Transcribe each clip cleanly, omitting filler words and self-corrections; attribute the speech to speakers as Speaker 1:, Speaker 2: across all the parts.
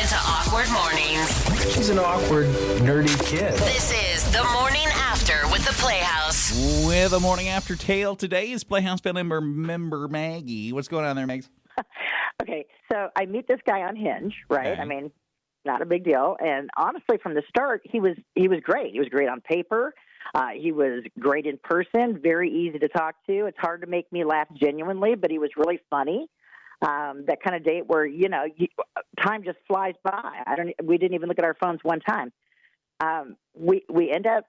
Speaker 1: to Awkward Mornings.
Speaker 2: She's an awkward, nerdy kid.
Speaker 1: This is The Morning After with the Playhouse.
Speaker 3: With a morning after tale today is Playhouse family member Maggie. What's going on there, Megs?
Speaker 4: Okay, so I meet this guy on Hinge, right?
Speaker 3: Okay.
Speaker 4: I mean, not a big deal. And honestly, from the start, he was great. He was great on paper. He was great in person, very easy to talk to. It's hard to make me laugh genuinely, but he was really funny. That kind of date where, time just flies by. We didn't even look at our phones one time. We end up,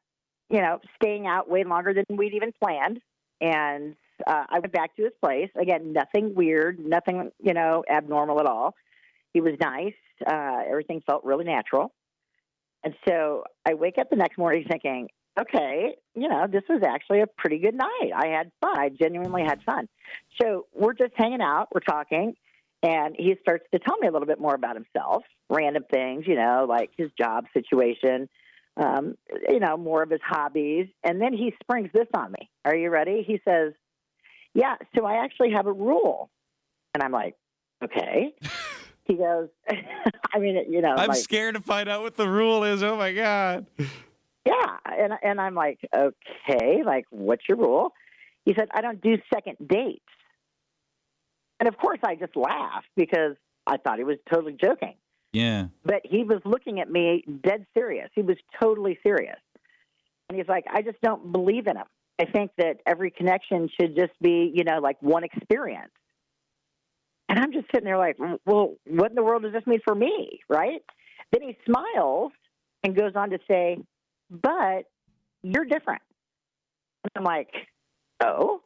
Speaker 4: staying out way longer than we'd even planned. And I went back to his place. Again, nothing weird, nothing, abnormal at all. He was nice. Everything felt really natural. And so I wake up the next morning thinking, okay, this was actually a pretty good night. I had fun. I genuinely had fun. So we're just hanging out. We're talking. And he starts to tell me a little bit more about himself, random things, like his job situation, more of his hobbies. And then he springs this on me. Are you ready? He says, yeah, so I actually have a rule. And I'm like, okay. He goes,
Speaker 3: I'm scared to find out what the rule is. Oh, my God.
Speaker 4: Yeah. And I'm like, okay, like, what's your rule? He said, I don't do second dates. And, of course, I just laughed because I thought he was totally joking.
Speaker 3: Yeah.
Speaker 4: But he was looking at me dead serious. He was totally serious. And he's like, I just don't believe in him. I think that every connection should just be, like one experience. And I'm just sitting there like, well, what in the world does this mean for me, right? Then he smiles and goes on to say, but you're different. And I'm like, oh?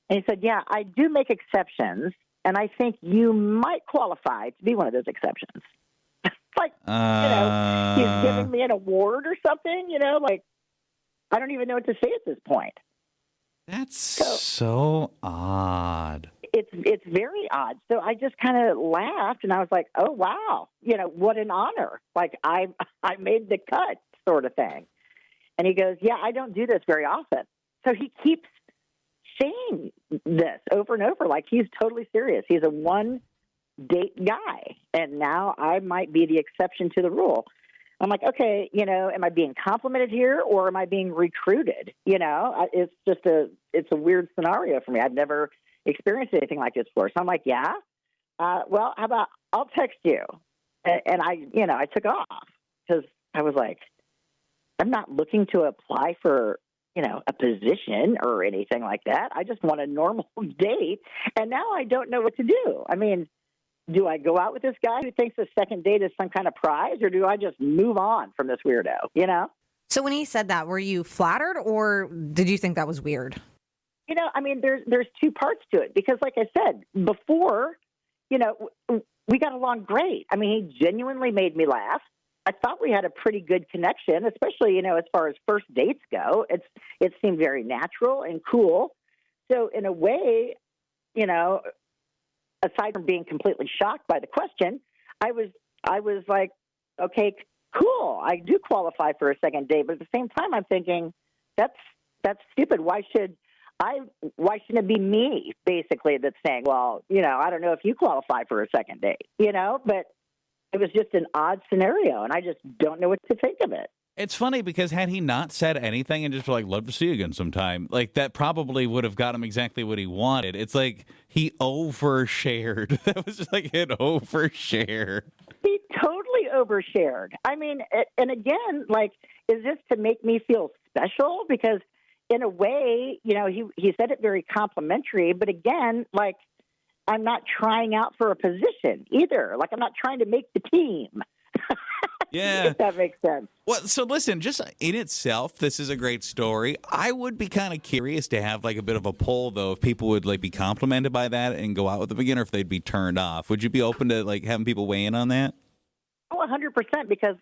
Speaker 4: And he said, yeah, I do make exceptions, and I think you might qualify to be one of those exceptions. Like, he's giving me an award or something, like, I don't even know what to say at this point.
Speaker 3: That's so odd.
Speaker 4: It's very odd. So I just kind of laughed, and I was like, oh, wow, what an honor. Like, I made the cut sort of thing. And he goes, yeah, I don't do this very often. So he keeps saying this over and over, like he's totally serious. He's a one-date guy, and now I might be the exception to the rule. I'm like, okay, am I being complimented here, or am I being recruited? It's just it's a weird scenario for me. I've never experienced anything like this before. So I'm like, yeah, well, how about I'll text you? And I took off because I was like, I'm not looking to apply for, a position or anything like that. I just want a normal date. And now I don't know what to do. I mean, do I go out with this guy who thinks the second date is some kind of prize, or do I just move on from this weirdo,
Speaker 5: So when he said that, were you flattered, or did you think that was weird?
Speaker 4: There's two parts to it, because like I said before, we got along great. I mean, he genuinely made me laugh. I thought we had a pretty good connection, especially, as far as first dates go. It seemed very natural and cool. So in a way, aside from being completely shocked by the question, I was like, okay, cool. I do qualify for a second date. But at the same time, I'm thinking that's stupid. Why shouldn't it be me, basically, that's saying, well, I don't know if you qualify for a second date, but it was just an odd scenario, and I just don't know what to think of it.
Speaker 3: It's funny because had he not said anything and just like, love to see you again sometime, like that probably would have got him exactly what he wanted. It's like he overshared. That was just like an overshare.
Speaker 4: He totally overshared. I mean, and again, like, is this to make me feel special? Because in a way, he said it very complimentary, but again, like, I'm not trying out for a position either. Like, I'm not trying to make the team.
Speaker 3: Yeah.
Speaker 4: If that makes sense.
Speaker 3: Well, so listen, just in itself, this is a great story. I would be kind of curious to have like a bit of a poll, though, if people would like be complimented by that and go out with them again, or if they'd be turned off. Would you be open to like having people weigh in on that?
Speaker 4: Oh, 100%, because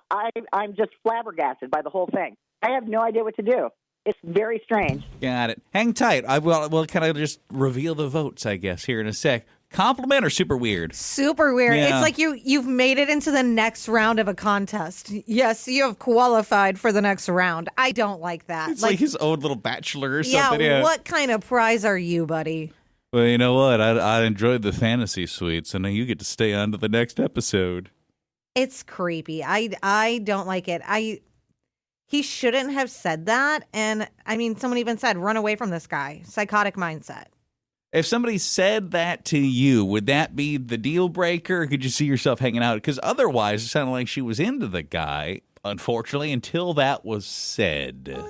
Speaker 4: I'm just flabbergasted by the whole thing. I have no idea what to do. It's very strange.
Speaker 3: Got it. Hang tight. We'll kind of just reveal the votes, I guess, here in a sec. Compliment or super weird?
Speaker 5: Super weird.
Speaker 3: Yeah.
Speaker 5: It's like you've made it into the next round of a contest. Yes, you have qualified for the next round. I don't like that.
Speaker 3: It's like his own little bachelor or something.
Speaker 5: Yeah, what kind of prize are you, buddy?
Speaker 3: Well, you know what? I enjoyed the fantasy suite, so now you get to stay on to the next episode.
Speaker 5: It's creepy. I don't like it. He shouldn't have said that. And I mean, someone even said, run away from this guy. Psychotic mindset.
Speaker 3: If somebody said that to you, would that be the deal breaker? Or could you see yourself hanging out? Because otherwise, it sounded like she was into the guy, unfortunately, until that was said.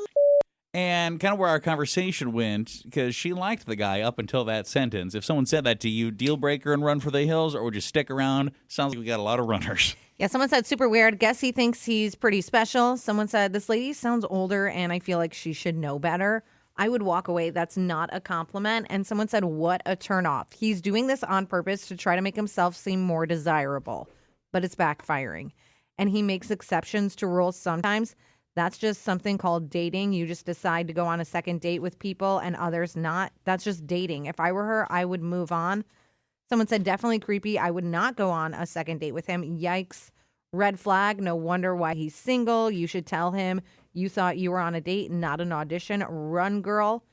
Speaker 3: And kind of where our conversation went, because she liked the guy up until that sentence. If someone said that to you, deal breaker and run for the hills, or would you stick around? Sounds like we got a lot of runners.
Speaker 5: Yeah, someone said super weird. Guess he thinks he's pretty special. Someone said this lady sounds older and I feel like she should know better. I would walk away. That's not a compliment. And someone said, what a turnoff. He's doing this on purpose to try to make himself seem more desirable, but it's backfiring. And he makes exceptions to rules sometimes. That's just something called dating. You just decide to go on a second date with people and others not. That's just dating. If I were her, I would move on. Someone said, definitely creepy. I would not go on a second date with him. Yikes. Red flag. No wonder why he's single. You should tell him you thought you were on a date, not an audition. Run, girl.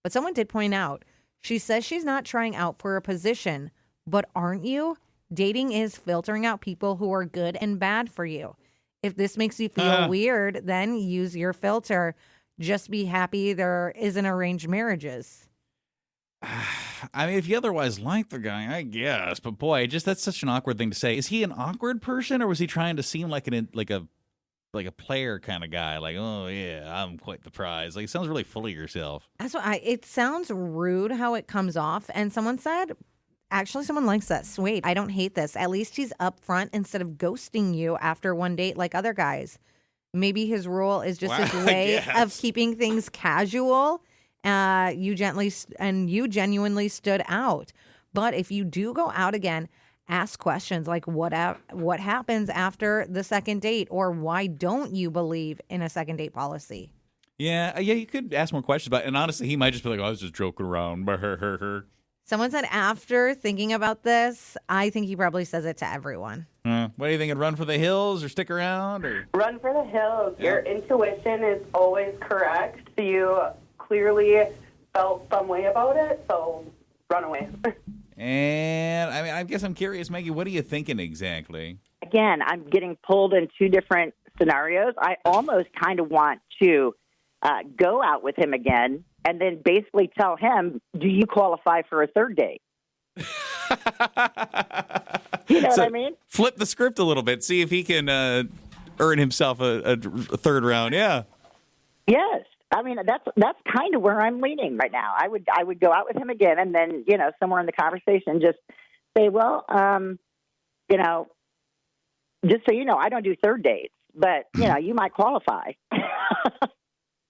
Speaker 5: But someone did point out, she says she's not trying out for a position. But aren't you? Dating is filtering out people who are good and bad for you. If this makes you feel weird, then use your filter. Just be happy there isn't arranged marriages.
Speaker 3: I mean, if you otherwise like the guy, I guess. But boy, that's such an awkward thing to say. Is he an awkward person, or was he trying to seem like a player kind of guy? Like, oh yeah, I'm quite the prize. Like, it sounds really full of yourself.
Speaker 5: That's what it sounds rude how it comes off. And someone said, actually, someone likes this. Wait, I don't hate this. At least he's upfront instead of ghosting you after one date like other guys. Maybe his rule is just his way of keeping things casual. You genuinely stood out. But if you do go out again, ask questions like what happens after the second date, or why don't you believe in a second date policy?
Speaker 3: Yeah, you could ask more questions about it. And honestly, he might just be like, I was just joking around.
Speaker 5: Someone said after thinking about this, I think he probably says it to everyone.
Speaker 3: What do you think? Run for the hills or stick around? Or
Speaker 6: Run for the hills. Yeah. Your intuition is always correct. You clearly felt some way about it, so run away.
Speaker 3: And I mean, I guess I'm curious, Maggie, what are you thinking exactly?
Speaker 4: Again, I'm getting pulled in two different scenarios. I almost kind of want to go out with him again and then basically tell him, do you qualify for a third date? You know what I mean?
Speaker 3: Flip the script a little bit. See if he can earn himself a third round. Yeah.
Speaker 4: Yes. I mean, that's kind of where I'm leaning right now. I would go out with him again and then, somewhere in the conversation just say, well, just so you know, I don't do third dates, but, you might qualify.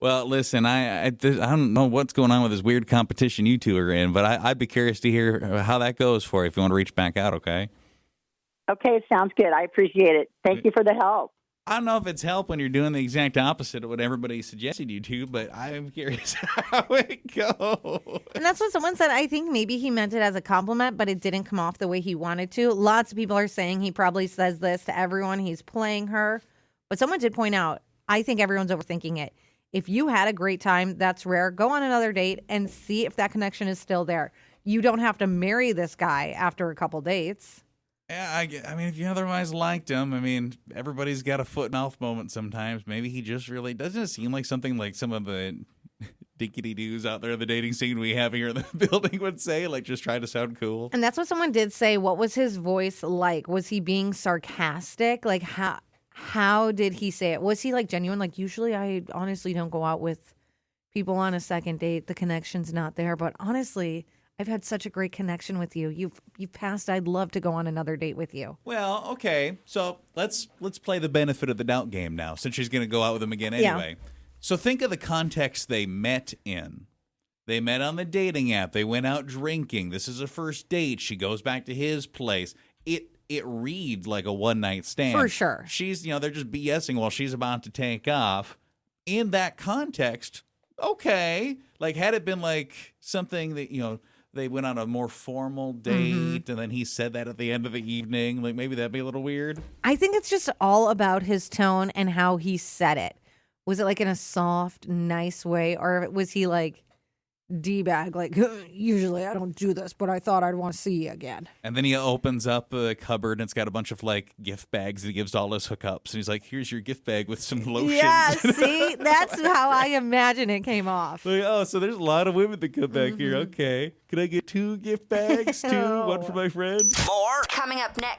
Speaker 3: Well, listen, I don't know what's going on with this weird competition you two are in, but I'd be curious to hear how that goes for you if you want to reach back out, okay?
Speaker 4: Okay, sounds good. I appreciate it. Thank you for the help.
Speaker 3: I don't know if it's help when you're doing the exact opposite of what everybody suggested you do, but I'm curious how it goes.
Speaker 5: And that's what someone said. I think maybe he meant it as a compliment, but it didn't come off the way he wanted to. Lots of people are saying he probably says this to everyone. He's playing her. But someone did point out, I think everyone's overthinking it. If you had a great time, that's rare. Go on another date and see if that connection is still there. You don't have to marry this guy after a couple dates.
Speaker 3: Yeah, I mean, if you otherwise liked him, I mean, everybody's got a foot-mouth moment sometimes. Maybe he just really doesn't seem like something like some of the dinkity-doos out there in the dating scene we have here in the building would say, like just try to sound cool.
Speaker 5: And that's what someone did say. What was his voice like? Was he being sarcastic? Like, how did he say it? Was he like genuine? Like, usually I honestly don't go out with people on a second date. The connection's not there. But honestly, I've had such a great connection with you. You've passed. I'd love to go on another date with you.
Speaker 3: Well, okay. So let's play the benefit of the doubt game now, since she's going to go out with him again anyway. Yeah. So think of the context they met in. They met on the dating app. They went out drinking. This is a first date. She goes back to his place. It reads like a one-night stand.
Speaker 5: For sure.
Speaker 3: She's, they're just BSing while she's about to take off. In that context, okay. Like, had it been like something that, they went on a more formal date and then he said that at the end of the evening, like maybe that'd be a little weird.
Speaker 5: I think it's just all about his tone and how he said it. Was it like in a soft, nice way, or was he like D-bag. Like, usually I don't do this, but I thought I'd want to see you again.
Speaker 3: And then he opens up a cupboard and it's got a bunch of like gift bags that he gives to all his hookups. And he's like, here's your gift bag with some lotions.
Speaker 5: Yeah, see? That's how I imagine it came off.
Speaker 3: Like, oh, so there's a lot of women that come back here. Okay. Can I get 2 gift bags too? One for my friend?
Speaker 1: More coming up next.